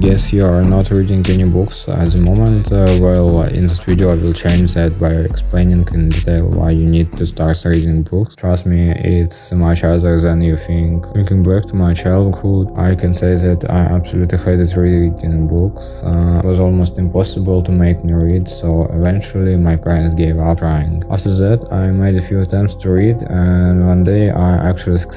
guess you are not reading any books at the moment. Well, in this video I will change that by explaining in detail why you need to start reading books. Trust me, it's much other than you think. Looking back to my childhood, I can say that I absolutely hated reading books. It was almost impossible to make me read, so eventually my parents gave up trying. After that, I made a few attempts to read, and one day I actually succeeded.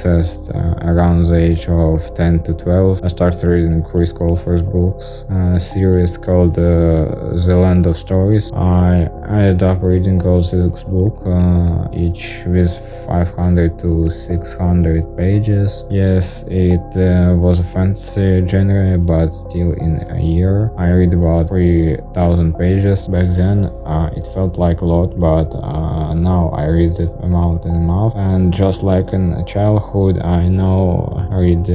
Around the age of 10 to 12, I started reading Chris Colfer's books, a series called The Land of Stories. I ended up reading all 6 books, each with 500 to 600 pages. Yes, it was a fantasy genre, but still in a year I read about 3,000 pages. Back then it felt like a lot, but now I read the amount in a month, and just like in childhood, I now read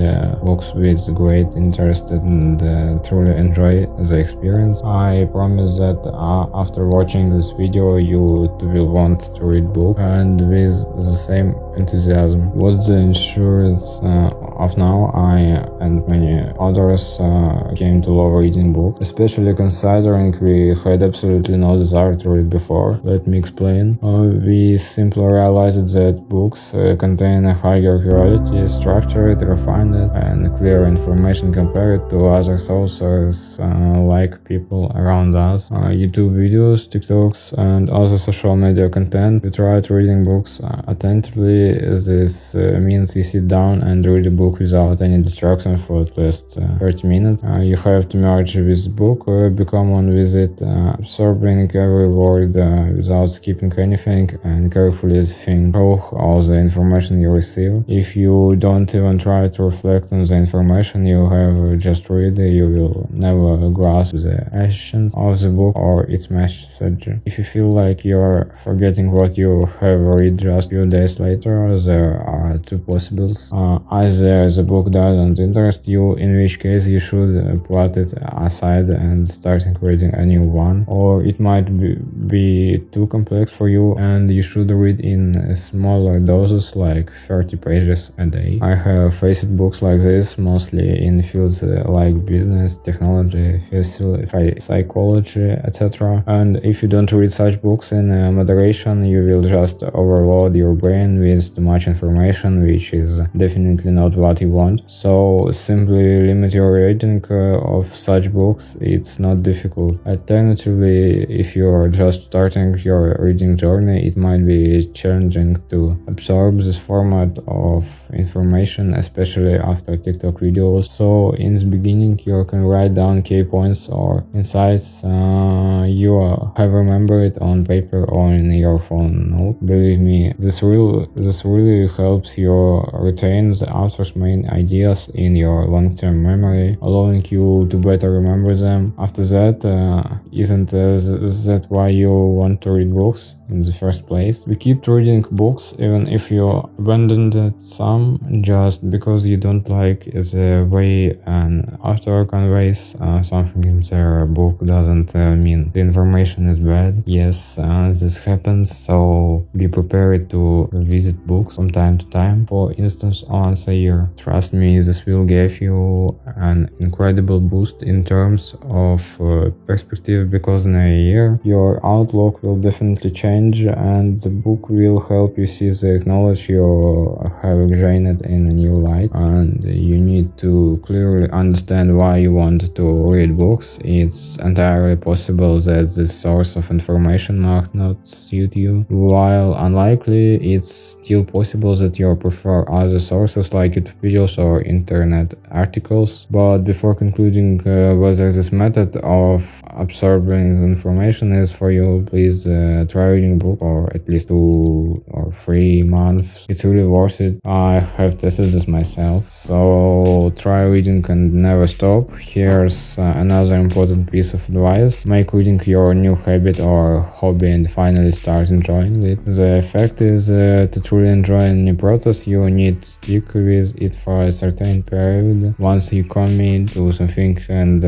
books with great interest and truly enjoy the experience. I promise that after watching this video you too will want to read book and with the same enthusiasm. What's the insurance of now? I and many others came to love reading books, especially considering we had absolutely no desire to read before. Let me explain. We simply realized that books contain a higher quality, structured, refined, and clear information compared to other sources like people around us. YouTube videos, TikToks, and other social media content. We tried reading books attentively. This means you sit down and read a book without any distraction for at least 30 minutes. You have to merge with the book, become one with it, absorbing every word without skipping anything, and carefully think through all the information you receive. If you don't even try to reflect on the information you have just read, you will never grasp the essence of the book or its message. If you feel like you're forgetting what you have read just a few days later, there are 2 possibilities. Either the book doesn't interest you, in which case you should put it aside and starting reading a new one, or it might be too complex for you and you should read in smaller doses like 30 pages a day. I have faced books like this mostly in fields like business, technology, psychology, etc. And if you don't read such books in moderation, you will just overload your brain with too much information, which is definitely not what you want. So simply limit your reading of such books. It's not difficult. Alternatively, if you are just starting your reading journey, it might be challenging to absorb this format of information, especially after TikTok videos. So in the beginning, you can write down key points or insights you have remembered on paper or in your phone note. Believe me, this really helps you retain the author's main ideas in your long-term memory, allowing you to better remember them. After that, isn't that why you want to read books in the first place? We keep reading books even if you abandoned some just because you don't like the way an author conveys something in their book doesn't mean the information is bad. Yes, this happens, so be prepared to revisit books from time to time, for instance once a year. Trust me, this will give you an incredible boost in terms of perspective, because in a year your outlook will definitely change and the book will help you see the knowledge you have gained in a new light. And you need to clearly understand why you want to read books. It's entirely possible that this source of information might not suit you. While unlikely, it's still possible that you prefer other sources like YouTube videos or internet articles. But before concluding whether this method of absorbing information is for you, please try reading book for at least 2 or 3 months. It's really worth it. I have tested this myself. So try reading and never stop. Here's another important piece of advice. Make reading your new habit or hobby and finally start enjoying it. The fact is to truly enjoy any process, you need to stick with it for a certain period. Once you commit to something and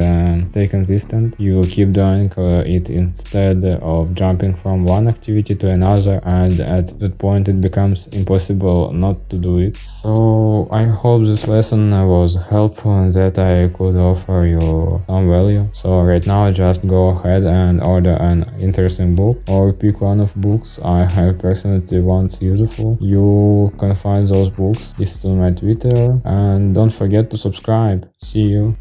stay consistent, you will keep doing doing it instead of jumping from one activity to another, and at that point it becomes impossible not to do it. So I hope this lesson was helpful and that I could offer you some value. So right now just go ahead and order an interesting book or pick one of books I have personally once useful. You can find those books listed on my Twitter, and don't forget to subscribe. See you.